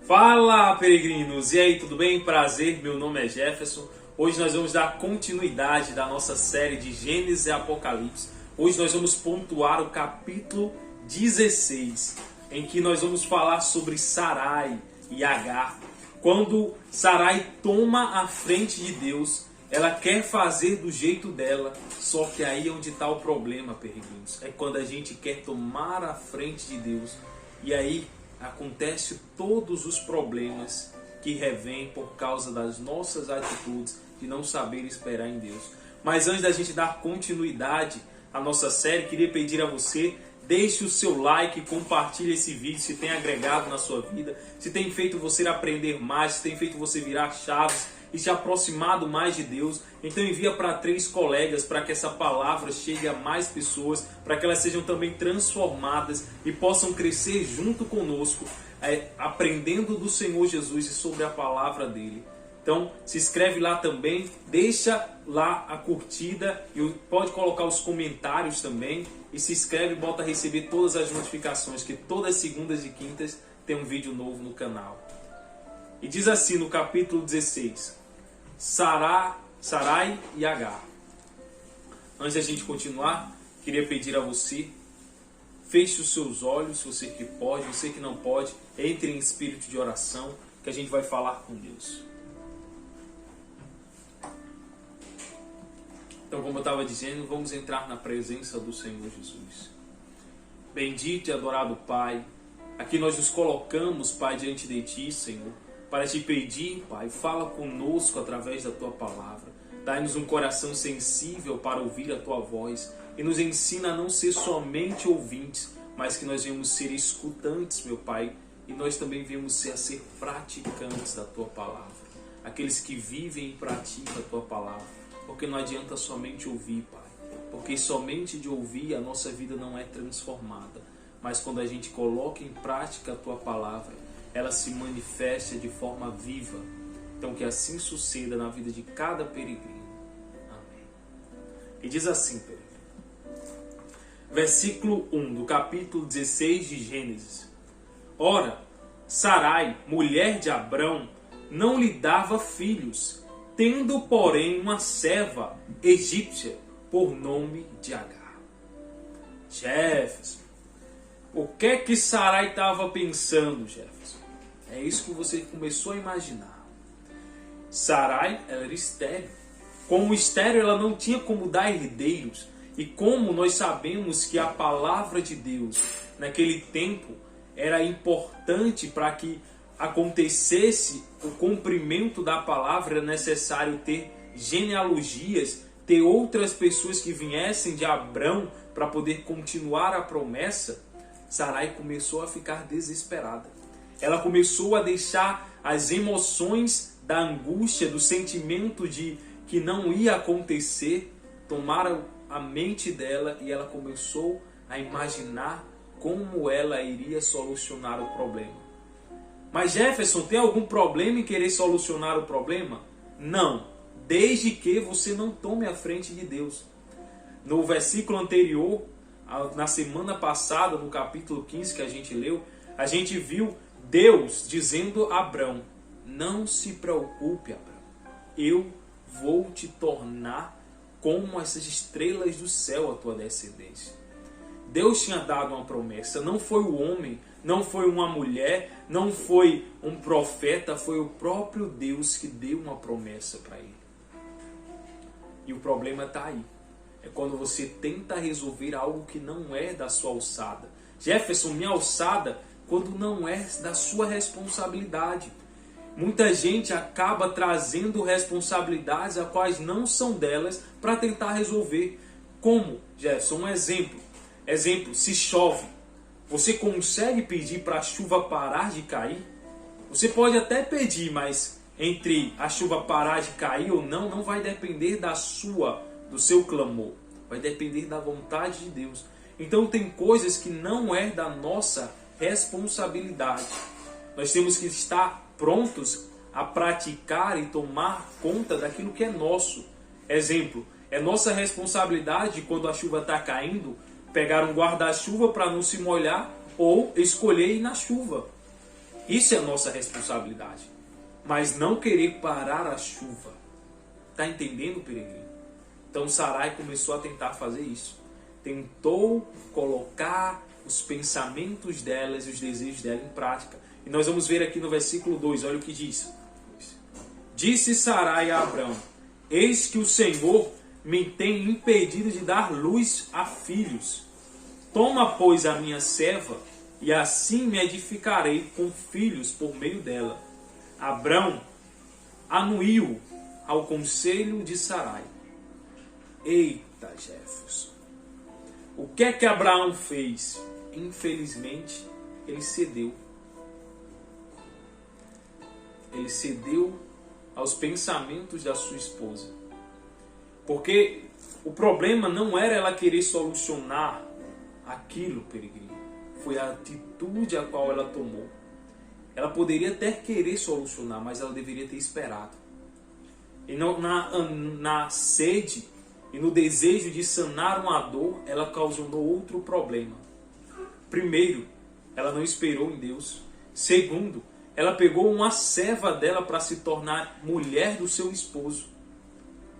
Fala, peregrinos! E aí, tudo bem? Prazer, meu nome é Jefferson. Hoje nós vamos dar continuidade da nossa série de Gênesis e Apocalipse. Hoje nós vamos pontuar o capítulo 16, em que nós vamos falar sobre Sarai e Agar. Quando Sarai toma a frente de Deus, ela quer fazer do jeito dela, só que aí é onde está o problema, peregrinos. É quando a gente quer tomar a frente de Deus, e aí acontece todos os problemas que revêm por causa das nossas atitudes de não saber esperar em Deus. Mas antes da gente dar continuidade à nossa série, queria pedir a você, deixe o seu like, compartilhe esse vídeo se tem agregado na sua vida, se tem feito você aprender mais, se tem feito você virar chaves e se aproximado mais de Deus. Então envia para 3 colegas para que essa palavra chegue a mais pessoas, para que elas sejam também transformadas e possam crescer junto conosco, aprendendo do Senhor Jesus e sobre a palavra dele. Então se inscreve lá também, deixa lá a curtida e pode colocar os comentários também, e se inscreve e bota a receber todas as notificações, que todas as segundas e quintas tem um vídeo novo no canal. E diz assim no capítulo 16, Sarai e Agar. Antes da gente continuar, queria pedir a você, feche os seus olhos, você que pode, você que não pode, entre em espírito de oração, que a gente vai falar com Deus. Então, como eu estava dizendo, vamos entrar na presença do Senhor Jesus. Bendito e adorado Pai, aqui nós nos colocamos, Pai, diante de Ti, Senhor, para Te pedir, Pai, fala conosco através da Tua palavra. Dai-nos um coração sensível para ouvir a Tua voz e nos ensina a não ser somente ouvintes, mas que nós venhamos ser escutantes, meu Pai, e nós também venhamos ser praticantes da Tua palavra. Aqueles que vivem e praticam a Tua palavra. Porque não adianta somente ouvir, Pai. Porque somente de ouvir a nossa vida não é transformada. Mas quando a gente coloca em prática a Tua palavra, ela se manifesta de forma viva. Então que assim suceda na vida de cada peregrino. Amém. E diz assim, peregrino. Versículo 1 do capítulo 16 de Gênesis. Ora, Sarai, mulher de Abrão, não lhe dava filhos, tendo, porém, uma serva egípcia por nome de Agar. Jefferson, o que é que Sarai estava pensando, Jefferson? É isso que você começou a imaginar. Sarai, ela era estéril. Como estéril, ela não tinha como dar herdeiros. E como nós sabemos que a palavra de Deus, naquele tempo, era importante para que acontecesse o cumprimento da palavra, era necessário ter genealogias, ter outras pessoas que viessem de Abrão para poder continuar a promessa. Sarai começou a ficar desesperada. Ela começou a deixar as emoções da angústia, do sentimento de que não ia acontecer, tomar a mente dela, e ela começou a imaginar como ela iria solucionar o problema. Mas Jefferson, tem algum problema em querer solucionar o problema? Não, desde que você não tome a frente de Deus. No versículo anterior, na semana passada, no capítulo 15 que a gente leu, a gente viu Deus dizendo a Abrão: não se preocupe, Abrão, eu vou te tornar como essas estrelas do céu, a tua descendência. Deus tinha dado uma promessa, não foi o homem, não foi uma mulher, não foi um profeta, foi o próprio Deus que deu uma promessa para ele. E o problema está aí. É quando você tenta resolver algo que não é da sua alçada. Jefferson, minha alçada, quando não é da sua responsabilidade. Muita gente acaba trazendo responsabilidades a quais não são delas para tentar resolver. Como, Jefferson, um exemplo. Exemplo, se chove, você consegue pedir para a chuva parar de cair? Você pode até pedir, mas entre a chuva parar de cair ou não, não vai depender do seu clamor. Vai depender da vontade de Deus. Então tem coisas que não é da nossa responsabilidade. Nós temos que estar prontos a praticar e tomar conta daquilo que é nosso. Exemplo, é nossa responsabilidade quando a chuva está caindo, pegar um guarda-chuva para não se molhar ou escolher ir na chuva. Isso é a nossa responsabilidade. Mas não querer parar a chuva. Está entendendo, peregrino? Então Sarai começou a tentar fazer isso. Tentou colocar os pensamentos delas e os desejos dela em prática. E nós vamos ver aqui no versículo 2, olha o que diz. Disse Sarai a Abrão: eis que o Senhor me tem impedido de dar luz a filhos. Toma, pois, a minha serva, e assim me edificarei com filhos por meio dela. Abrão anuiu ao conselho de Sarai. Eita, Jefferson! O que é que Abraão fez? Infelizmente, ele cedeu. Ele cedeu aos pensamentos da sua esposa. Porque o problema não era ela querer solucionar aquilo, peregrino. Foi a atitude a qual ela tomou. Ela poderia até querer solucionar, mas ela deveria ter esperado. E na sede e no desejo de sanar uma dor, ela ocasionou outro problema. Primeiro, ela não esperou em Deus. Segundo, ela pegou uma serva dela para se tornar mulher do seu esposo.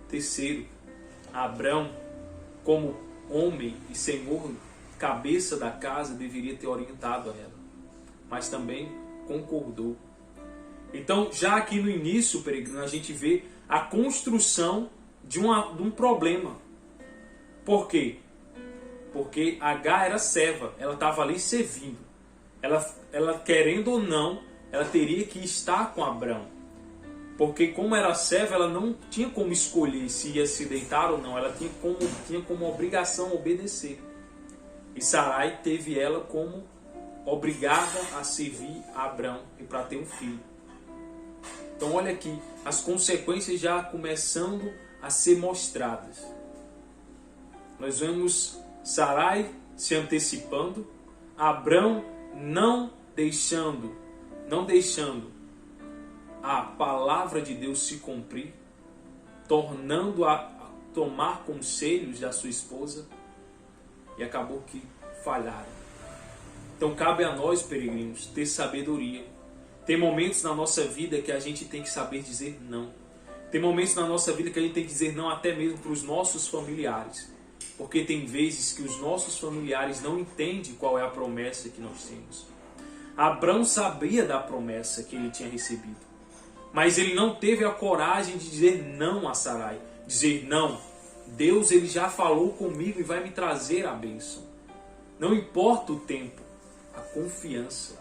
Terceiro, Abrão, como homem e senhor, cabeça da casa, deveria ter orientado a ela. Mas também concordou. Então, já aqui no início, peregrino, a gente vê a construção de um problema. Por quê? Porque Agar era serva, ela estava ali servindo. Ela, querendo ou não, ela teria que estar com Abrão. Porque como era serva, ela não tinha como escolher se ia se deitar ou não. Ela tinha como obrigação obedecer. E Sarai teve ela como obrigada a servir a Abrão e para ter um filho. Então olha aqui, as consequências já começando a ser mostradas. Nós vemos Sarai se antecipando, Abrão não deixando a palavra de Deus se cumprir, tornando a tomar conselhos da sua esposa, e acabou que falharam. Então cabe a nós, peregrinos, ter sabedoria. Tem momentos na nossa vida que a gente tem que saber dizer não. Tem momentos na nossa vida que a gente tem que dizer não até mesmo para os nossos familiares. Porque tem vezes que os nossos familiares não entendem qual é a promessa que nós temos. Abrão sabia da promessa que ele tinha recebido. Mas ele não teve a coragem de dizer não a Sarai. Dizer não, Deus ele já falou comigo e vai me trazer a bênção. Não importa o tempo, a confiança.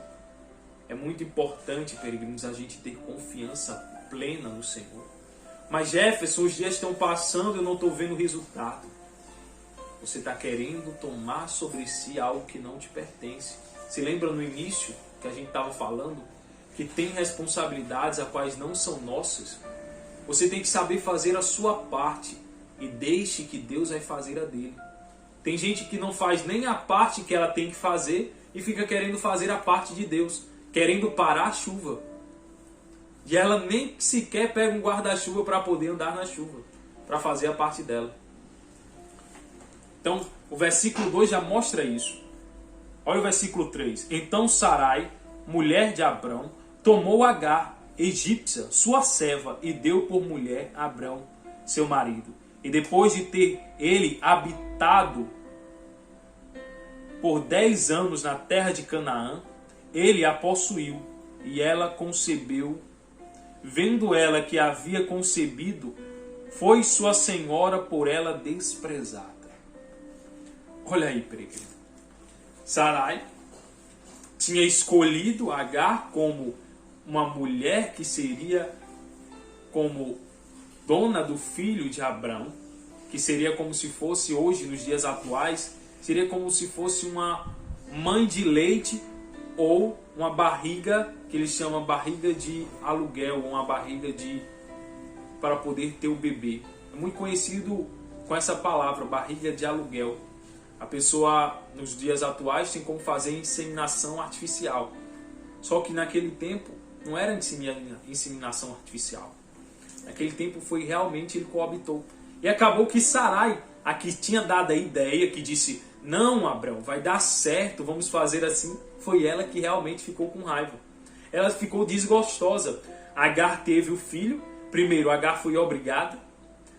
É muito importante, peregrinos, a gente ter confiança plena no Senhor. Mas Jefferson, os dias estão passando e eu não estou vendo o resultado. Você está querendo tomar sobre si algo que não te pertence. Se lembra no início que a gente estava falando? Que tem responsabilidades as quais não são nossas. Você tem que saber fazer a sua parte e deixe que Deus vai fazer a dele. Tem gente que não faz nem a parte que ela tem que fazer e fica querendo fazer a parte de Deus, querendo parar a chuva. E ela nem sequer pega um guarda-chuva para poder andar na chuva, para fazer a parte dela. Então, o versículo 2 já mostra isso. Olha o versículo 3. Então Sarai, mulher de Abrão, tomou Agar, egípcia, sua serva, e deu por mulher a Abrão, seu marido. E depois de ter ele habitado por 10 anos na terra de Canaã, ele a possuiu, e ela concebeu. Vendo ela que havia concebido, foi sua senhora por ela desprezada. Olha aí, peregrino. Sarai tinha escolhido Agar como uma mulher que seria como dona do filho de Abrão, que seria como se fosse hoje, nos dias atuais, seria como se fosse uma mãe de leite ou uma barriga, que eles chamam barriga de aluguel, uma barriga para poder ter o bebê. É muito conhecido com essa palavra, barriga de aluguel. A pessoa, nos dias atuais, tem como fazer inseminação artificial. Só que naquele tempo, não era inseminação artificial. Naquele tempo foi realmente ele coabitou. E acabou que Sarai, a que tinha dado a ideia, que disse, não, Abrão, vai dar certo, vamos fazer assim, foi ela que realmente ficou com raiva. ela ficou desgostosa. Agar teve o filho. Primeiro, Agar foi obrigada.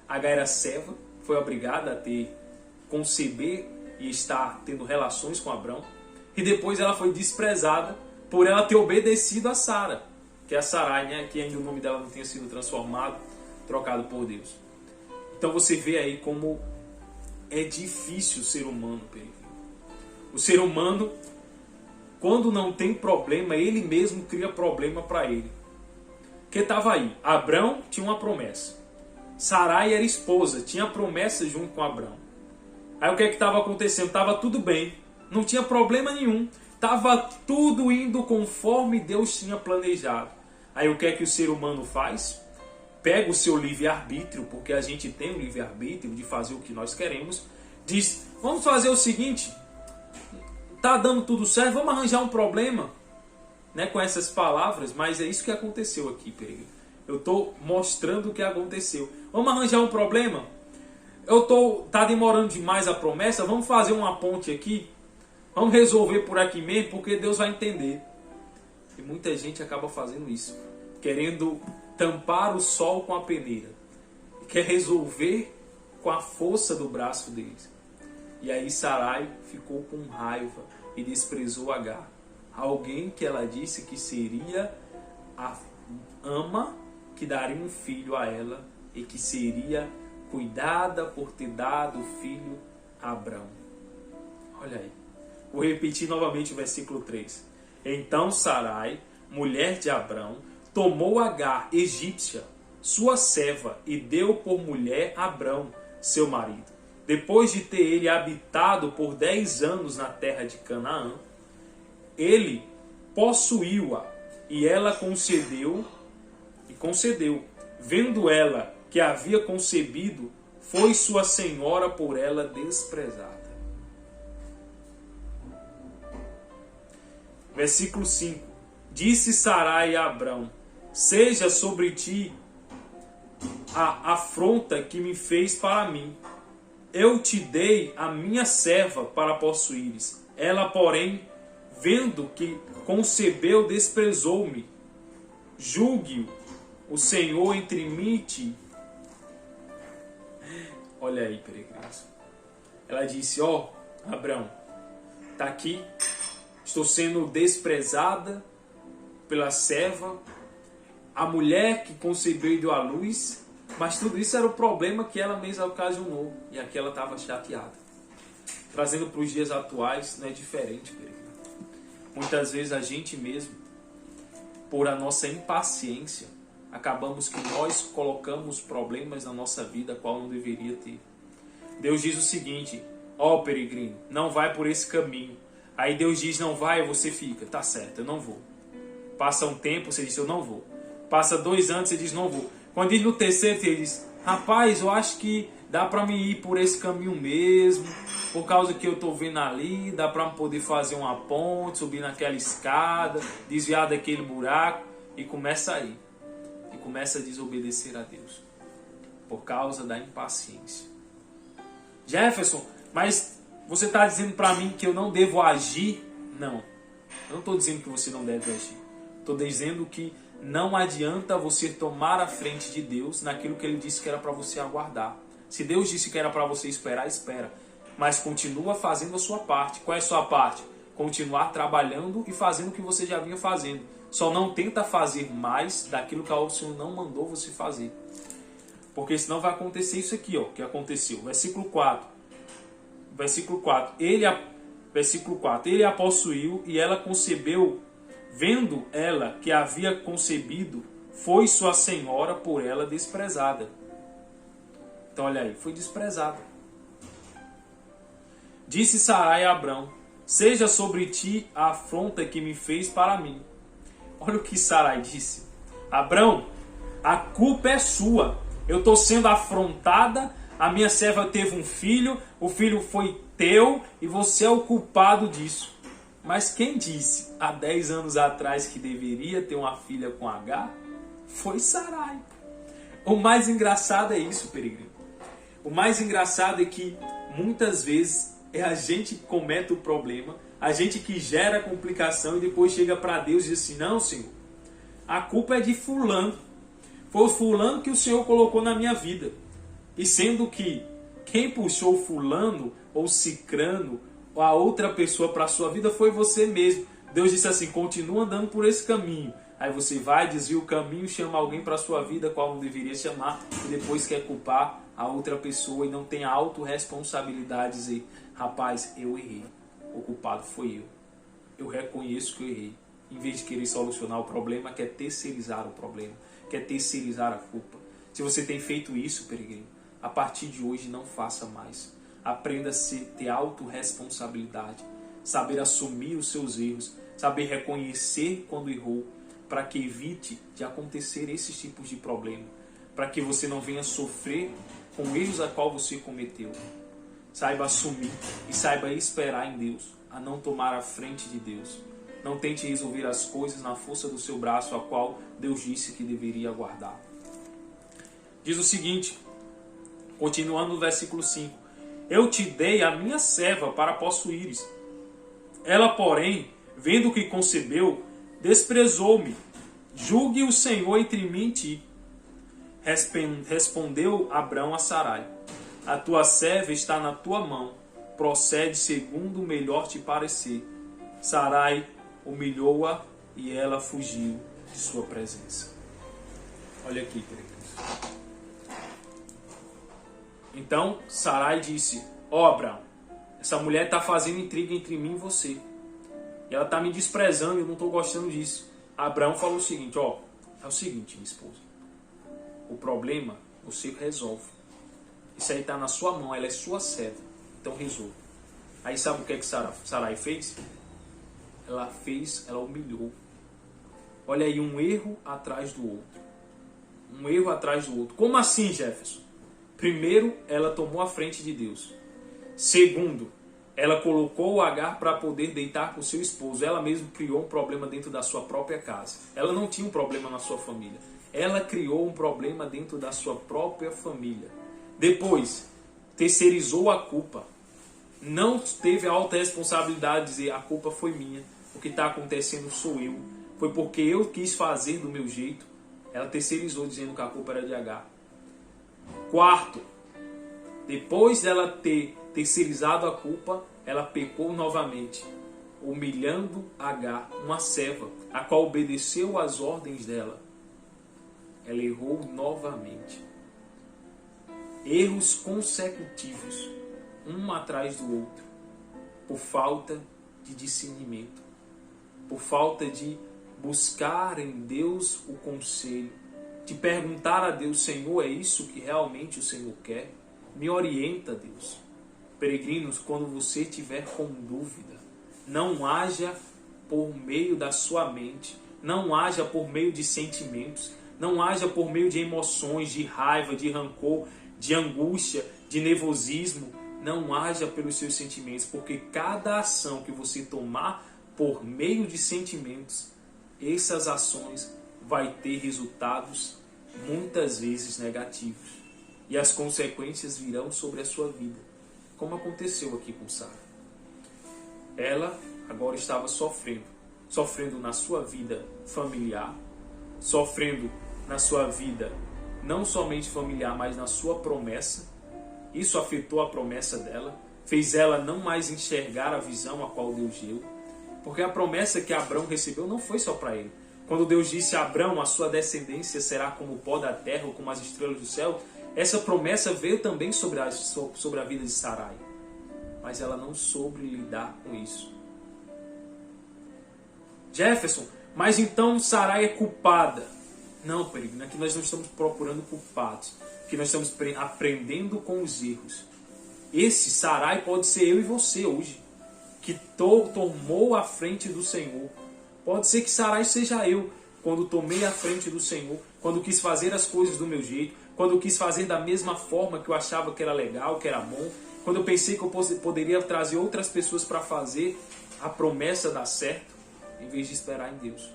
Agar era serva, foi obrigada a conceber e estar tendo relações com Abrão. E depois ela foi desprezada por ela ter obedecido a Sara, que é a Sarai, né? Que ainda o nome dela não tinha sido transformado, trocado por Deus. Então você vê aí como é difícil o ser humano, peregrino. O ser humano, quando não tem problema, ele mesmo cria problema para ele. Porque estava aí, Abrão tinha uma promessa. Sarai era esposa, tinha promessa junto com Abrão. Aí o que estava acontecendo? Estava tudo bem, não tinha problema nenhum. Estava tudo indo conforme Deus tinha planejado. Aí o que é que o ser humano faz? Pega o seu livre-arbítrio, porque a gente tem o livre-arbítrio de fazer o que nós queremos. Diz, vamos fazer o seguinte, tá dando tudo certo, vamos arranjar um problema. Né, com essas palavras, mas é isso que aconteceu aqui, peregrino. Eu estou mostrando o que aconteceu. Vamos arranjar um problema? Tá demorando demais a promessa, vamos fazer uma ponte aqui? Vamos resolver por aqui mesmo, porque Deus vai entender. E muita gente acaba fazendo isso, querendo tampar o sol com a peneira. Quer resolver com a força do braço deles. E aí Sarai ficou com raiva e desprezou Agar. Alguém que ela disse que seria a ama que daria um filho a ela e que seria cuidada por ter dado o filho a Abrão. Olha aí. Vou repetir novamente o versículo 3. Então Sarai, mulher de Abrão, tomou Agar, egípcia, sua serva, e deu por mulher a Abrão, seu marido. Depois de ter ele habitado por 10 anos na terra de Canaã, ele possuiu-a e ela concedeu. Vendo ela que havia concebido, foi sua senhora por ela desprezada. Versículo 5. Disse Sarai a Abrão: seja sobre ti a afronta que me fez para mim. Eu te dei a minha serva para possuíres. Ela, porém, vendo que concebeu, desprezou-me. Julgue o Senhor entre mim e ti. Olha aí, peregrinos. Ela disse, Abrão, está aqui, estou sendo desprezada pela serva, a mulher que concebeu e deu à luz, mas tudo isso era o problema que ela mesma ocasionou, e aqui ela estava chateada. Trazendo para os dias atuais, não é diferente, peregrino. Muitas vezes a gente mesmo, por a nossa impaciência, acabamos que nós colocamos problemas na nossa vida, qual não deveria ter. Deus diz o seguinte, peregrino, não vai por esse caminho. Aí Deus diz, não vai, você fica, tá certo, eu não vou. Passa um tempo, você diz, eu não vou. Passa 2 anos, você diz, não vou. Quando diz no terceiro, você diz, rapaz, eu acho que dá para me ir por esse caminho mesmo, por causa que eu estou vendo ali, dá para poder fazer uma ponte, subir naquela escada, desviar daquele buraco, e começa a ir. E começa a desobedecer a Deus, por causa da impaciência. Jefferson, mas você está dizendo para mim que eu não devo agir? Não, eu não estou dizendo que você não deve agir. Estou dizendo que não adianta você tomar a frente de Deus naquilo que Ele disse que era para você aguardar. Se Deus disse que era para você esperar, espera. Mas continua fazendo a sua parte. Qual é a sua parte? Continuar trabalhando e fazendo o que você já vinha fazendo. Só não tenta fazer mais daquilo que o Senhor não mandou você fazer. Porque senão vai acontecer isso aqui, que aconteceu. Versículo 4. Versículo 4. Versículo 4. Ele a possuiu e ela concebeu. Vendo ela que havia concebido, foi sua senhora por ela desprezada. Então olha aí, foi desprezada. Disse Sarai a Abrão, seja sobre ti a afronta que me fez para mim. Olha o que Sarai disse. Abrão, a culpa é sua. Eu estou sendo afrontada, a minha serva teve um filho, o filho foi teu e você é o culpado disso. Mas quem disse há 10 anos atrás que deveria ter uma filha com Agar? Foi Sarai. O mais engraçado é isso, peregrino. O mais engraçado é que muitas vezes é a gente que comete o problema, a gente que gera a complicação e depois chega para Deus e diz assim, não, Senhor, a culpa é de fulano. Foi o fulano que o Senhor colocou na minha vida. E sendo que quem puxou fulano ou cicrano ou a outra pessoa para a sua vida foi você mesmo. Deus disse assim, continua andando por esse caminho. Aí você vai, desvia o caminho, chama alguém para a sua vida, qual não deveria chamar, e depois quer culpar a outra pessoa e não tem a autorresponsabilidade de dizer, rapaz, eu errei, o culpado foi eu. Eu reconheço que eu errei. Em vez de querer solucionar o problema, quer terceirizar o problema, quer terceirizar a culpa. Se você tem feito isso, peregrino, a partir de hoje não faça mais. Aprenda a ter autorresponsabilidade, saber assumir os seus erros, saber reconhecer quando errou, para que evite de acontecer esses tipos de problema, para que você não venha sofrer com erros a qual você cometeu. Saiba assumir e saiba esperar em Deus, a não tomar a frente de Deus. Não tente resolver as coisas na força do seu braço, a qual Deus disse que deveria guardar. Diz o seguinte, continuando no versículo 5, eu te dei a minha serva para possuíres. Ela, porém, vendo que concebeu, desprezou-me. Julgue o Senhor entre mim e ti. Respondeu Abrão a Sarai, a tua serva está na tua mão, procede segundo o melhor te parecer. Sarai humilhou-a e ela fugiu de sua presença. Olha aqui, queridos. Então Sarai disse, Abrão, essa mulher está fazendo intriga entre mim e você. E ela está me desprezando e eu não estou gostando disso. Abraão falou o seguinte, é o seguinte, minha esposa. O problema você resolve. Isso aí está na sua mão, ela é sua serva. Então resolva. Aí sabe o que Sarai fez? Ela humilhou. Olha aí, um erro atrás do outro. Um erro atrás do outro. Como assim, Jefferson? Primeiro, ela tomou a frente de Deus. Segundo, ela colocou o Agar para poder deitar com seu esposo. Ela mesma criou um problema dentro da sua própria casa. Ela não tinha um problema na sua família. Ela criou um problema dentro da sua própria família. Depois, terceirizou a culpa. Não teve a alta responsabilidade de dizer, a culpa foi minha. O que está acontecendo sou eu. Foi porque eu quis fazer do meu jeito. Ela terceirizou dizendo que a culpa era de Agar. Quarto, depois dela ter terceirizado a culpa, ela pecou novamente, humilhando Agar, uma serva, a qual obedeceu às ordens dela. Ela errou novamente. Erros consecutivos, um atrás do outro, por falta de discernimento, por falta de buscar em Deus o conselho, de perguntar a Deus, Senhor, é isso que realmente o Senhor quer? Me orienta, Deus. Peregrinos, quando você tiver com dúvida, não haja por meio da sua mente, não haja por meio de sentimentos, não haja por meio de emoções, de raiva, de rancor, de angústia, de nervosismo, não haja pelos seus sentimentos, porque cada ação que você tomar por meio de sentimentos, essas ações vai ter resultados muitas vezes negativos. E as consequências virão sobre a sua vida, como aconteceu aqui com Sara. Ela agora estava sofrendo na sua vida familiar, sofrendo na sua vida não somente familiar, mas na sua promessa. Isso afetou a promessa dela, fez ela não mais enxergar a visão a qual Deus deu, porque a promessa que Abrão recebeu não foi só para ele. Quando Deus disse a Abrão, a sua descendência será como o pó da terra ou como as estrelas do céu, essa promessa veio também sobre a vida de Sarai. Mas ela não soube lidar com isso. Jefferson, mas então Sarai é culpada. Não, peregrino, aqui nós não estamos procurando culpados. Aqui nós estamos aprendendo com os erros. Esse Sarai pode ser eu e você hoje, que tomou a frente do Senhor. Pode ser que Sarai seja eu, quando tomei a frente do Senhor, quando quis fazer as coisas do meu jeito, quando quis fazer da mesma forma que eu achava que era legal, que era bom, quando eu pensei que eu poderia trazer outras pessoas para fazer a promessa dar certo, em vez de esperar em Deus.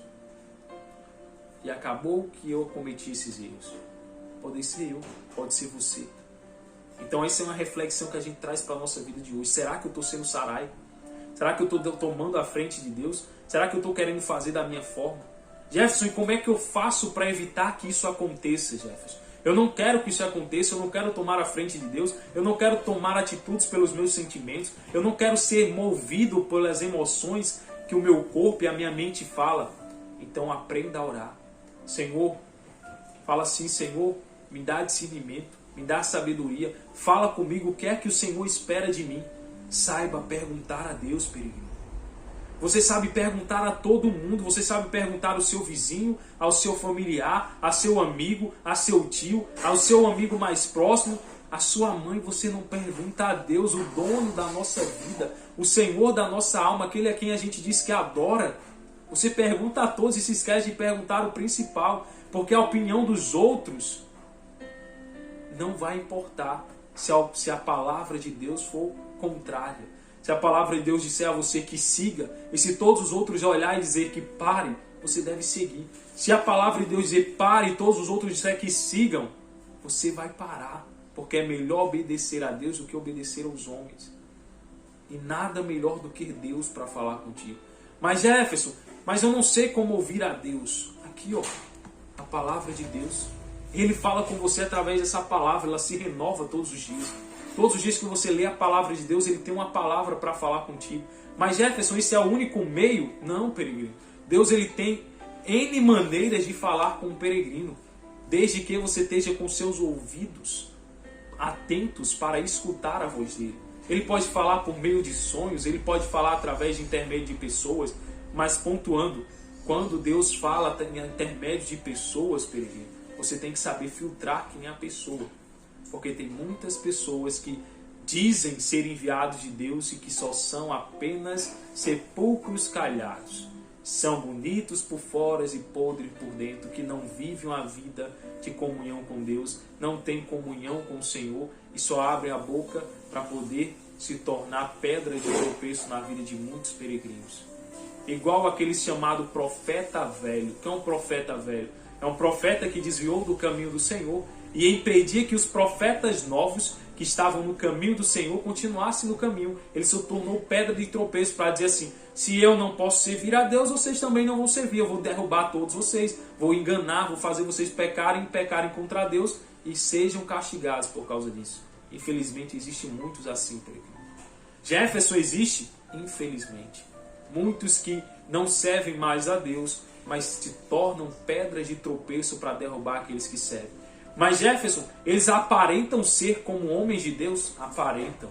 E acabou que eu cometi esses erros. Pode ser eu, pode ser você. Então essa é uma reflexão que a gente traz para a nossa vida de hoje. Será que eu estou sendo Sarai? Será que eu estou tomando a frente de Deus? Será que eu estou querendo fazer da minha forma? Jefferson, e como é que eu faço para evitar que isso aconteça, Jefferson? Eu não quero que isso aconteça, eu não quero tomar a frente de Deus, eu não quero tomar atitudes pelos meus sentimentos, eu não quero ser movido pelas emoções que o meu corpo e a minha mente fala. Então aprenda a orar. Senhor, fala assim, Senhor, me dá discernimento, me dá sabedoria, fala comigo o que é que o Senhor espera de mim. Saiba perguntar a Deus, peregrino. Você sabe perguntar a todo mundo, você sabe perguntar ao seu vizinho, ao seu familiar, a seu amigo, a seu tio, ao seu amigo mais próximo. A sua mãe, você não pergunta a Deus, o dono da nossa vida, o Senhor da nossa alma, aquele a quem a gente diz que adora. Você pergunta a todos e se esquece de perguntar o principal, porque a opinião dos outros não vai importar se a palavra de Deus for contrária. Se a palavra de Deus disser a você que siga, e se todos os outros olharem e dizer que pare, você deve seguir. Se a palavra de Deus dizer pare e todos os outros disser que sigam, você vai parar. Porque é melhor obedecer a Deus do que obedecer aos homens. E nada melhor do que Deus para falar contigo. Mas Jefferson, mas eu não sei como ouvir a Deus. Aqui, ó, a palavra de Deus. Ele fala com você através dessa palavra, ela se renova todos os dias. Todos os dias que você lê a palavra de Deus, ele tem uma palavra para falar contigo. Mas Jefferson, isso é o único meio? Não, peregrino. Deus ele tem N maneiras de falar com o peregrino. Desde que você esteja com seus ouvidos atentos para escutar a voz dele. Ele pode falar por meio de sonhos, ele pode falar através de intermédio de pessoas, mas pontuando, quando Deus fala em intermédio de pessoas, peregrino, você tem que saber filtrar quem é a pessoa. Porque tem muitas pessoas que dizem ser enviados de Deus e que só são apenas sepulcros calhados. São bonitos por fora e podres por dentro, que não vivem uma vida de comunhão com Deus, não têm comunhão com o Senhor e só abrem a boca para poder se tornar pedra de tropeço na vida de muitos peregrinos. Igual aquele chamado profeta velho. Que é um profeta velho? É um profeta que desviou do caminho do Senhor e impedia que os profetas novos que estavam no caminho do Senhor continuassem no caminho. Ele se tornou pedra de tropeço para dizer assim: se eu não posso servir a Deus, vocês também não vão servir. Eu vou derrubar todos vocês, vou enganar, vou fazer vocês pecarem contra Deus e sejam castigados por causa disso. Infelizmente, existem muitos assim, peregrino. Jefferson, existe? Infelizmente. Muitos que não servem mais a Deus, mas se tornam pedras de tropeço para derrubar aqueles que servem. Mas Jefferson, eles aparentam ser como homens de Deus? Aparentam.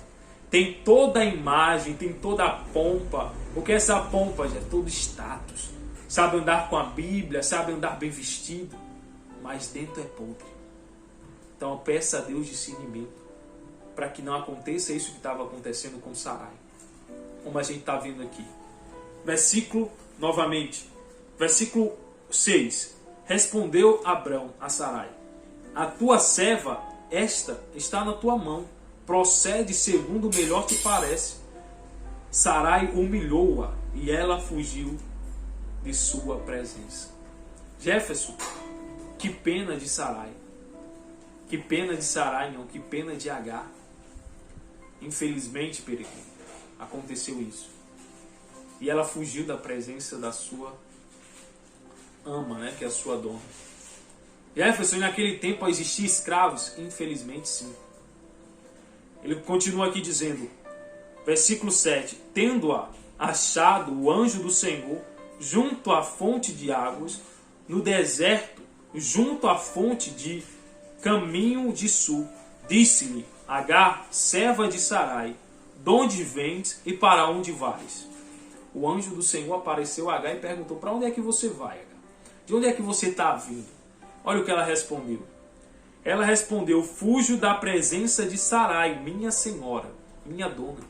Tem toda a imagem, tem toda a pompa. O que é essa pompa? É todo status. Sabe andar com a Bíblia, sabe andar bem vestido, mas dentro é podre. Então peça a Deus discernimento para que não aconteça isso que estava acontecendo com Sarai. Como a gente está vendo aqui. Versículo, novamente, versículo 6. Respondeu Abrão a Sarai: a tua serva, esta, está na tua mão. Procede segundo o melhor te parece. Sarai humilhou-a e ela fugiu de sua presença. Jefferson, que pena de Sarai. Que pena de Sarai, não. Que pena de Agar. Infelizmente, peregrino, aconteceu isso. E ela fugiu da presença da sua ama, né, que é a sua dona. Jefferson, naquele tempo existiam escravos? Infelizmente sim. Ele continua aqui dizendo, versículo 7, tendo-a achado o anjo do Senhor junto à fonte de águas, no deserto, junto à fonte de caminho de sul, disse-lhe, Agar, serva de Sarai, de onde vens e para onde vais? O anjo do Senhor apareceu a Agar e perguntou, para onde é que você vai, Agar? De onde é que você está vindo? Olha o que ela respondeu. Ela respondeu, fujo da presença de Sarai, minha senhora, minha dona.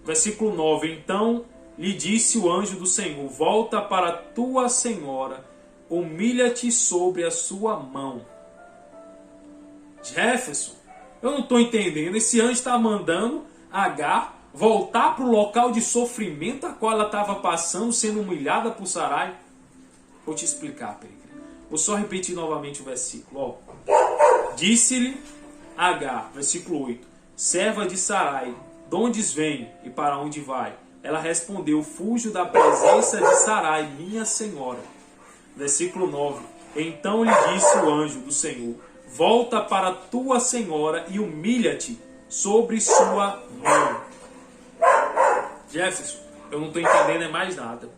Versículo 9, então lhe disse o anjo do Senhor, volta para tua senhora, humilha-te sobre a sua mão. Jefferson, eu não estou entendendo, esse anjo está mandando Agar voltar para o local de sofrimento a qual ela estava passando, sendo humilhada por Sarai. Vou te explicar, peregrino. Vou só repetir novamente o versículo. Disse-lhe Agar, versículo 8, serva de Sarai, de onde vem e para onde vai? ela respondeu: fujo da presença de Sarai, minha senhora. Versículo 9. Então lhe disse o anjo do Senhor: volta para tua senhora e humilha-te sobre sua mão. Jefferson, eu não estou entendendo mais nada.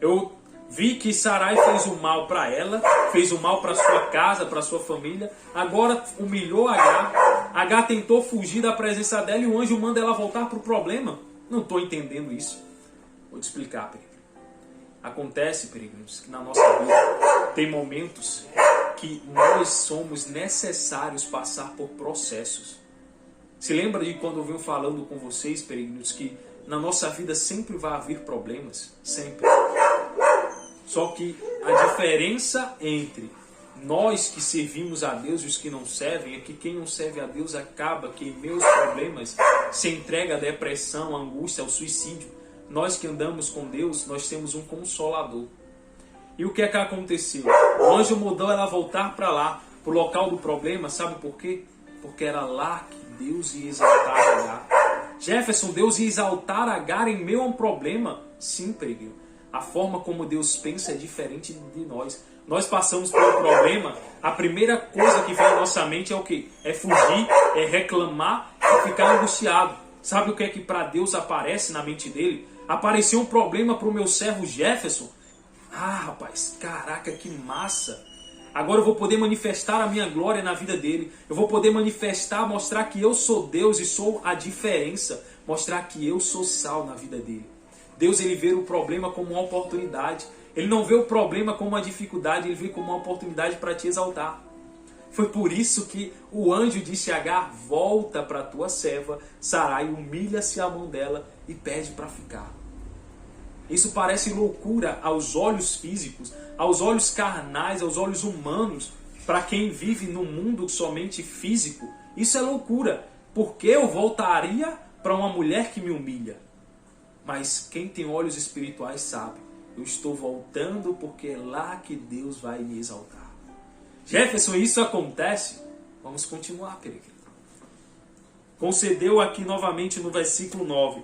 Eu vi que Sarai fez o mal para ela, fez o mal para sua casa, para sua família. Agora humilhou Agar. Agar tentou fugir da presença dela e o anjo manda ela voltar para o problema. Não estou entendendo isso. Vou te explicar, peregrino. Acontece, peregrinos, que na nossa vida tem momentos que nós somos necessários passar por processos. Se lembra de quando eu venho falando com vocês, peregrinos, que na nossa vida sempre vai haver problemas? Sempre. Só que a diferença entre nós que servimos a Deus e os que não servem é que quem não serve a Deus acaba que em meus problemas se entrega à depressão, à angústia, ao suicídio. Nós que andamos com Deus, nós temos um Consolador. E o que é que aconteceu? O anjo mandou ela voltar para lá, para o local do problema. Sabe por quê? Porque era lá que Deus ia exaltar Agar. Jefferson, Deus ia exaltar Agar em meio a um problema? Sim, peregrino. A forma como Deus pensa é diferente de nós. Nós passamos por um problema, a primeira coisa que vem à nossa mente é o quê? É fugir, é reclamar, é ficar angustiado. Sabe o que é que para Deus aparece na mente dele? Apareceu um problema para o meu servo Jefferson. Ah, rapaz, caraca, que massa! Agora eu vou poder manifestar a minha glória na vida dele. Eu vou poder manifestar, mostrar que eu sou Deus e sou a diferença. Mostrar que eu sou sal na vida dele. Deus, ele vê o problema como uma oportunidade. Ele não vê o problema como uma dificuldade, ele vê como uma oportunidade para te exaltar. Foi por isso que o anjo disse a Agar: volta para a tua serva Sarai, humilha-se à mão dela e pede para ficar. Isso parece loucura aos olhos físicos, aos olhos carnais, aos olhos humanos. Para quem vive num mundo somente físico, isso é loucura. Porque eu voltaria para uma mulher que me humilha? Mas quem tem olhos espirituais sabe. Eu estou voltando porque é lá que Deus vai me exaltar. Jefferson, isso acontece? Vamos continuar, peregrino. Concedeu aqui novamente no versículo 9.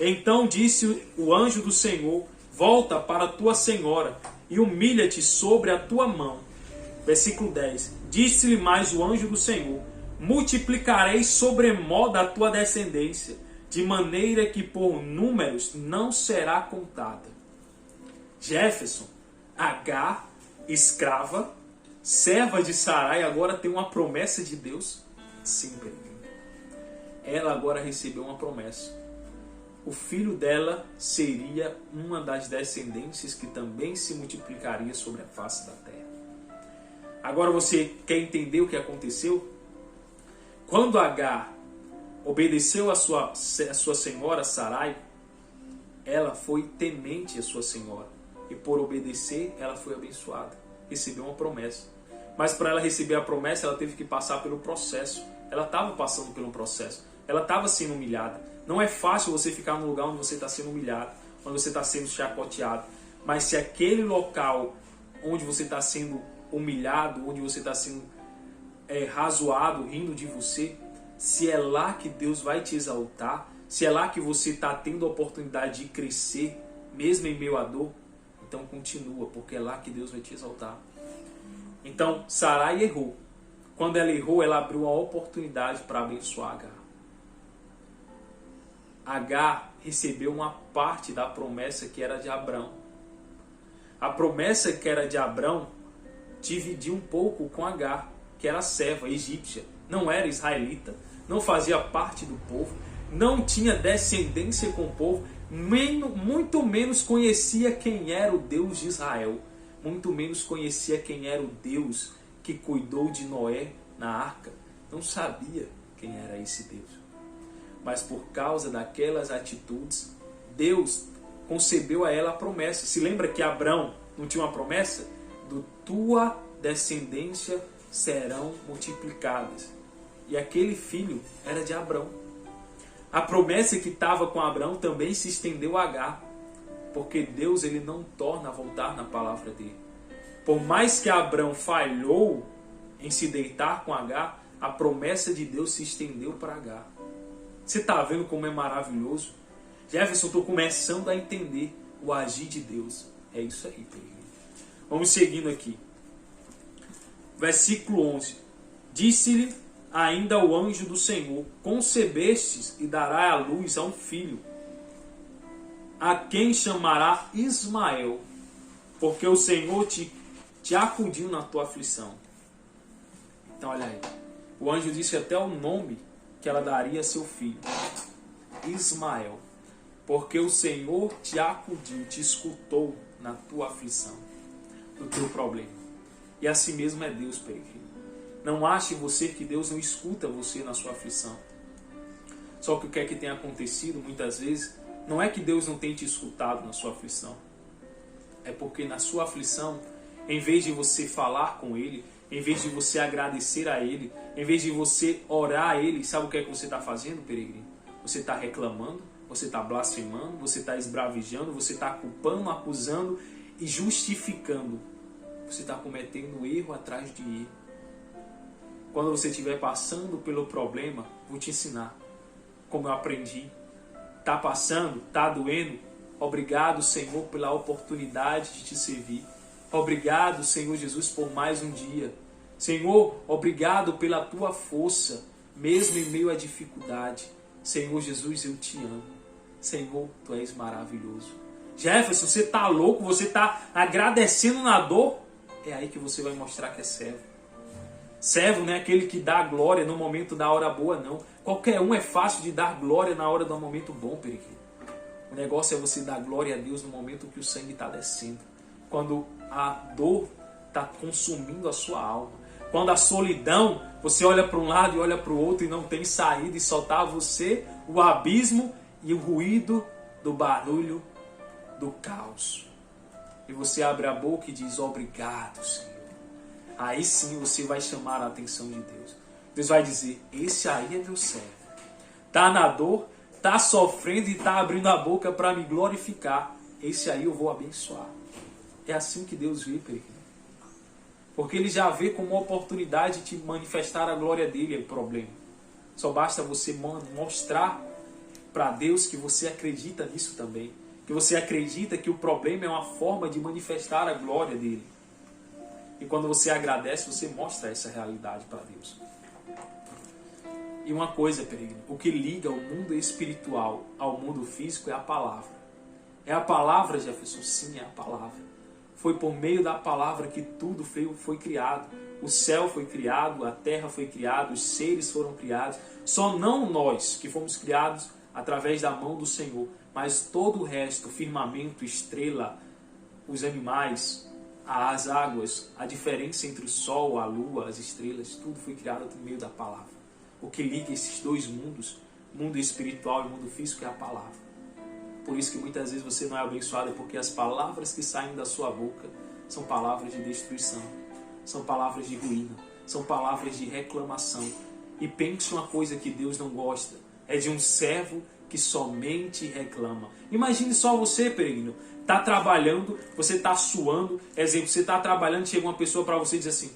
Então disse o anjo do Senhor: volta para a tua senhora e humilha-te sobre a tua mão. Versículo 10. Disse-lhe mais o anjo do Senhor: multiplicarei sobremodo a tua descendência, de maneira que por números não será contada. Jefferson, Agar, escrava, serva de Sarai, agora tem uma promessa de Deus? Sim, peregrino. Ela agora recebeu uma promessa. O filho dela seria uma das descendências que também se multiplicaria sobre a face da terra. Agora você quer entender o que aconteceu? Quando Agar obedeceu a sua senhora Sarai, ela foi temente à sua senhora. E por obedecer, ela foi abençoada. Recebeu uma promessa. Mas para ela receber a promessa, ela teve que passar pelo processo. Ela estava passando pelo processo. Ela estava sendo humilhada. Não é fácil você ficar num lugar onde você está sendo humilhado, onde você está sendo chacoteado. Mas se aquele local onde você está sendo humilhado, onde você está sendo razoado, rindo de você, se é lá que Deus vai te exaltar, se é lá que você está tendo a oportunidade de crescer, mesmo em meio à dor, então continua, porque é lá que Deus vai te exaltar. Então, Sarai errou. Quando ela errou, ela abriu uma oportunidade para abençoar Agar. Agar recebeu uma parte da promessa que era de Abrão. A promessa que era de Abrão dividiu um pouco com Agar, que era serva egípcia, não era israelita, não fazia parte do povo, não tinha descendência com o povo, muito menos conhecia quem era o Deus de Israel, muito menos conhecia quem era o Deus que cuidou de Noé na arca, não sabia quem era esse Deus. Mas por causa daquelas atitudes, Deus concebeu a ela a promessa. Se lembra que Abrão não tinha uma promessa? Do tua descendência serão multiplicadas. E aquele filho era de Abrão. A promessa que estava com Abrão também se estendeu a Agar, porque Deus, ele não torna a voltar na palavra dele. Por mais que Abrão falhou em se deitar com Agar, a promessa de Deus se estendeu para Agar. Você está vendo como é maravilhoso? Jefferson, estou começando a entender o agir de Deus. É isso aí, peregrino. Vamos seguindo aqui. Versículo 11. Disse-lhe ainda o anjo do Senhor: concebestes e dará à luz a um filho, a quem chamará Ismael, porque o Senhor te acudiu na tua aflição. Então olha aí. O anjo disse até o nome que ela daria a seu filho. Ismael. Porque o Senhor te acudiu, te escutou na tua aflição, no teu problema. E assim mesmo é Deus, peregrino. Não ache você que Deus não escuta você na sua aflição. Só que o que é que tem acontecido muitas vezes, não é que Deus não tenha te escutado na sua aflição. É porque na sua aflição, em vez de você falar com Ele, em vez de você agradecer a Ele, em vez de você orar a Ele, sabe o que é que você está fazendo, peregrino? Você está reclamando, você está blasfemando, você está esbravejando, você está culpando, acusando e justificando. Você está cometendo erro atrás de erro. Quando você estiver passando pelo problema, vou te ensinar como eu aprendi. Está passando, está doendo? Obrigado, Senhor, pela oportunidade de te servir. Obrigado, Senhor Jesus, por mais um dia. Senhor, obrigado pela tua força, mesmo em meio à dificuldade. Senhor Jesus, eu te amo. Senhor, tu és maravilhoso. Jefferson, você está louco? Você está agradecendo na dor? É aí que você vai mostrar que é servo. Servo não é aquele que dá glória no momento da hora boa, não. Qualquer um é fácil de dar glória na hora do momento bom, peregrino. O negócio é você dar glória a Deus no momento que o sangue está descendo. Quando a dor está consumindo a sua alma. Quando a solidão, você olha para um lado e olha para o outro e não tem saída e só está você, o abismo e o ruído do barulho do caos. E você abre a boca e diz: obrigado, Senhor. Aí sim você vai chamar a atenção de Deus. Deus vai dizer: esse aí é meu servo. Está na dor, está sofrendo e está abrindo a boca para me glorificar. Esse aí eu vou abençoar. É assim que Deus vê, peregrino. Porque Ele já vê como uma oportunidade de manifestar a glória dEle, é o problema. Só basta você mostrar para Deus que você acredita nisso também. Que você acredita que o problema é uma forma de manifestar a glória dEle. E quando você agradece, você mostra essa realidade para Deus. E uma coisa, peregrino, o que liga o mundo espiritual ao mundo físico é a palavra. É a palavra, Jefferson? Sim, é a palavra. Foi por meio da palavra que tudo foi criado. O céu foi criado, a terra foi criada, os seres foram criados. Só não nós que fomos criados através da mão do Senhor, mas todo o resto, firmamento, estrela, os animais, as águas, a diferença entre o sol, a lua, as estrelas, tudo foi criado por meio da palavra. O que liga esses dois mundos, mundo espiritual e mundo físico, é a palavra. Por isso que muitas vezes você não é abençoado, porque as palavras que saem da sua boca são palavras de destruição, são palavras de ruína, são palavras de reclamação. E pense uma coisa que Deus não gosta, é de um servo que somente reclama. Imagine só você, peregrino, está trabalhando, você está suando, exemplo, você está trabalhando, chega uma pessoa para você e diz assim: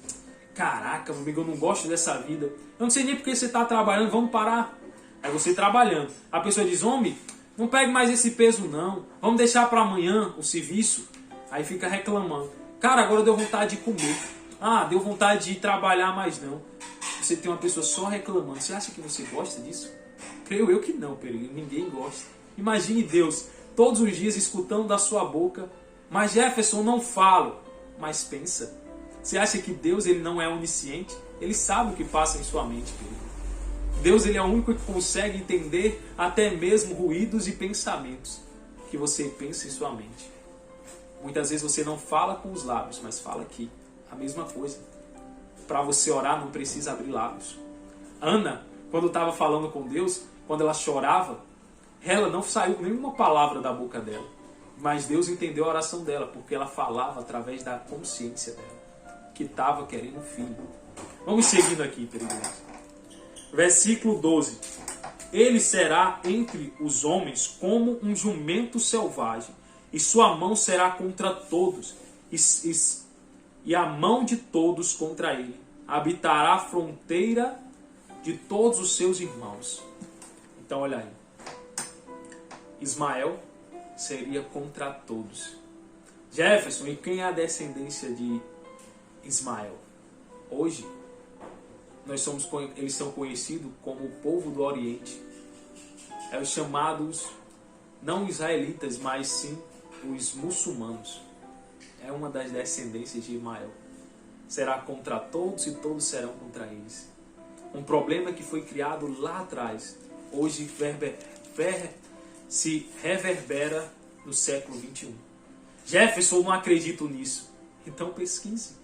caraca, meu amigo, eu não gosto dessa vida, eu não sei nem porque você está trabalhando, vamos parar. Aí você trabalhando, a pessoa diz: homem, não pegue mais esse peso não, vamos deixar para amanhã o serviço. Aí fica reclamando: cara, agora deu vontade de comer, deu vontade de trabalhar mais não. Você tem uma pessoa só reclamando, você acha que você gosta disso? Creio eu que não, peregrino, ninguém gosta. Imagine Deus todos os dias escutando da sua boca: mas Jefferson, não falo. Mas pensa, você acha que Deus ele não é onisciente? Ele sabe o que passa em sua mente, querido. Deus ele é o único que consegue entender até mesmo ruídos e pensamentos que você pensa em sua mente. Muitas vezes você não fala com os lábios, mas fala aqui. A mesma coisa. Para você orar não precisa abrir lábios. Ana, quando estava falando com Deus, quando ela chorava, ela não saiu nenhuma palavra da boca dela. Mas Deus entendeu a oração dela, porque ela falava através da consciência dela, que estava querendo um filho. Vamos seguindo aqui, peregrinos. Versículo 12. Ele será entre os homens como um jumento selvagem, e sua mão será contra todos, e a mão de todos contra ele. Habitará a fronteira de todos os seus irmãos. Então olha aí. Ismael seria contra todos. Jefferson, e quem é a descendência de Ismael? Hoje, eles são conhecidos como o povo do Oriente. É os chamados, não israelitas, mas sim os muçulmanos. É uma das descendências de Ismael. Será contra todos e todos serão contra eles. Um problema que foi criado lá atrás, hoje se reverbera no século 21. Jefferson, eu não acredito nisso. Então pesquise.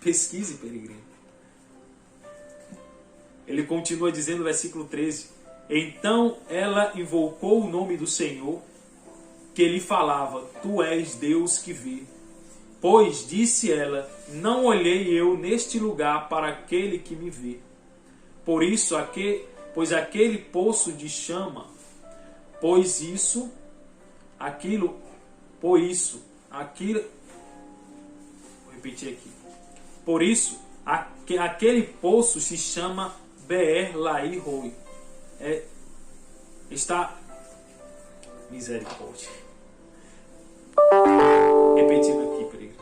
Pesquise, peregrino. Ele continua dizendo no versículo 13. Então ela invocou o nome do Senhor, que lhe falava, tu és Deus que vê. Pois, disse ela, não olhei eu neste lugar para aquele que me vê. Por isso, pois aquele poço de chama, vou repetir aqui. Por isso, aquele poço se chama Beer Lahai Roi. Está misericórdia. Repetindo aqui, peregrino.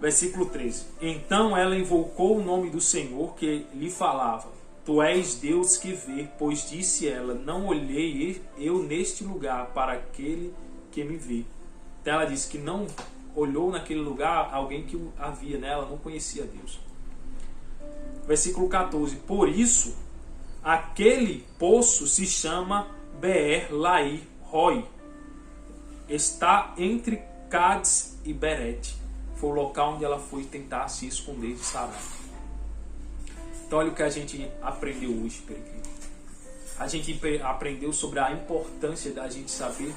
Versículo 13. Então ela invocou o nome do Senhor que lhe falava. Tu és Deus que vê, pois disse ela, não olhei eu neste lugar para aquele que me vê. Então ela disse que não olhou naquele lugar alguém que havia nela, não conhecia Deus. Versículo 14. Por isso, aquele poço se chama Beer Lahai Roi. Está entre Cádiz e Berete. Foi o local onde ela foi tentar se esconder de Sarai. Então olha o que a gente aprendeu hoje, peregrino. A gente aprendeu sobre a importância da gente saber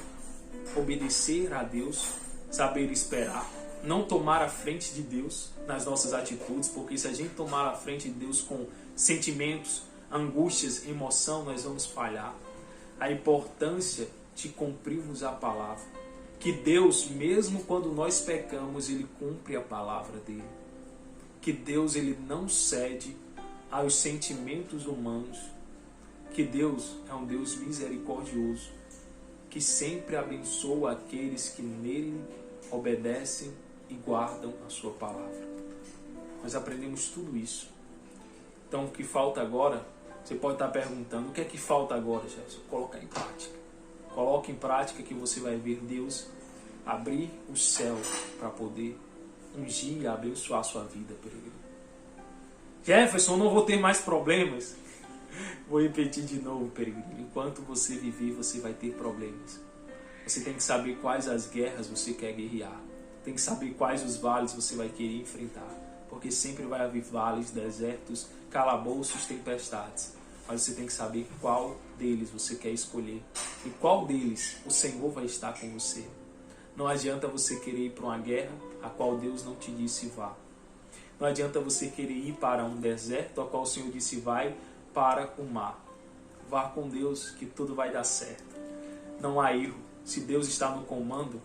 obedecer a Deus, saber esperar, não tomar a frente de Deus nas nossas atitudes, porque se a gente tomar a frente de Deus com sentimentos, angústias, emoção, nós vamos falhar. A importância de cumprirmos a palavra. Que Deus, mesmo quando nós pecamos, Ele cumpre a palavra dEle. Que Deus, Ele não cede aos sentimentos humanos. Que Deus é um Deus misericordioso, que sempre abençoa aqueles que nele obedecem e guardam a sua palavra. Nós aprendemos tudo isso. Então o que falta agora, você pode estar perguntando, o que é que falta agora, Jesus? Colocar em prática. Coloque em prática que você vai ver Deus abrir o céu para poder ungir e abençoar a sua vida, peregrino. Jefferson, não vou ter mais problemas. Vou repetir de novo, peregrino. Enquanto você viver, você vai ter problemas. Você tem que saber quais as guerras você quer guerrear. Tem que saber quais os vales você vai querer enfrentar. Porque sempre vai haver vales, desertos, calabouços, tempestades. Mas você tem que saber qual deles você quer escolher. E qual deles o Senhor vai estar com você. Não adianta você querer ir para uma guerra a qual Deus não te disse vá. Não adianta você querer ir para um deserto a qual o Senhor disse vai para o mar. Vá com Deus que tudo vai dar certo. Não há erro. Se Deus está no comando,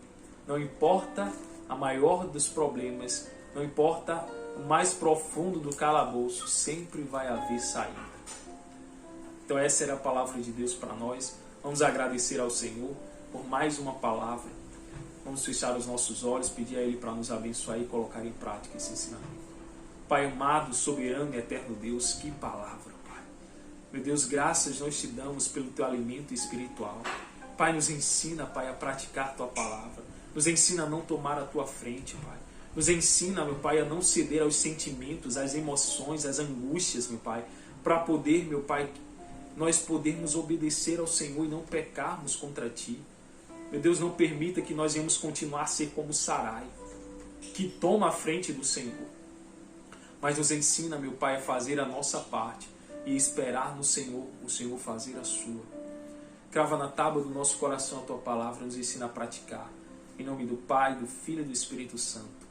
não importa a maior dos problemas, não importa o mais profundo do calabouço, sempre vai haver saída. Então essa era a palavra de Deus para nós. Vamos agradecer ao Senhor por mais uma palavra. Vamos fechar os nossos olhos, pedir a Ele para nos abençoar e colocar em prática esse ensinamento. Pai amado, soberano e eterno Deus, que palavra, Pai. Meu Deus, graças nós te damos pelo Teu alimento espiritual. Pai, nos ensina, Pai, a praticar Tua palavra. Nos ensina a não tomar a Tua frente, Pai. Nos ensina, meu Pai, a não ceder aos sentimentos, às emoções, às angústias, meu Pai, para poder, meu Pai, nós podermos obedecer ao Senhor e não pecarmos contra Ti. Meu Deus, não permita que nós venhamos continuar a ser como Sarai, que toma a frente do Senhor. Mas nos ensina, meu Pai, a fazer a nossa parte e esperar no Senhor, o Senhor fazer a sua. Crava na tábua do nosso coração a Tua palavra, nos ensina a praticar. Em nome do Pai, do Filho e do Espírito Santo.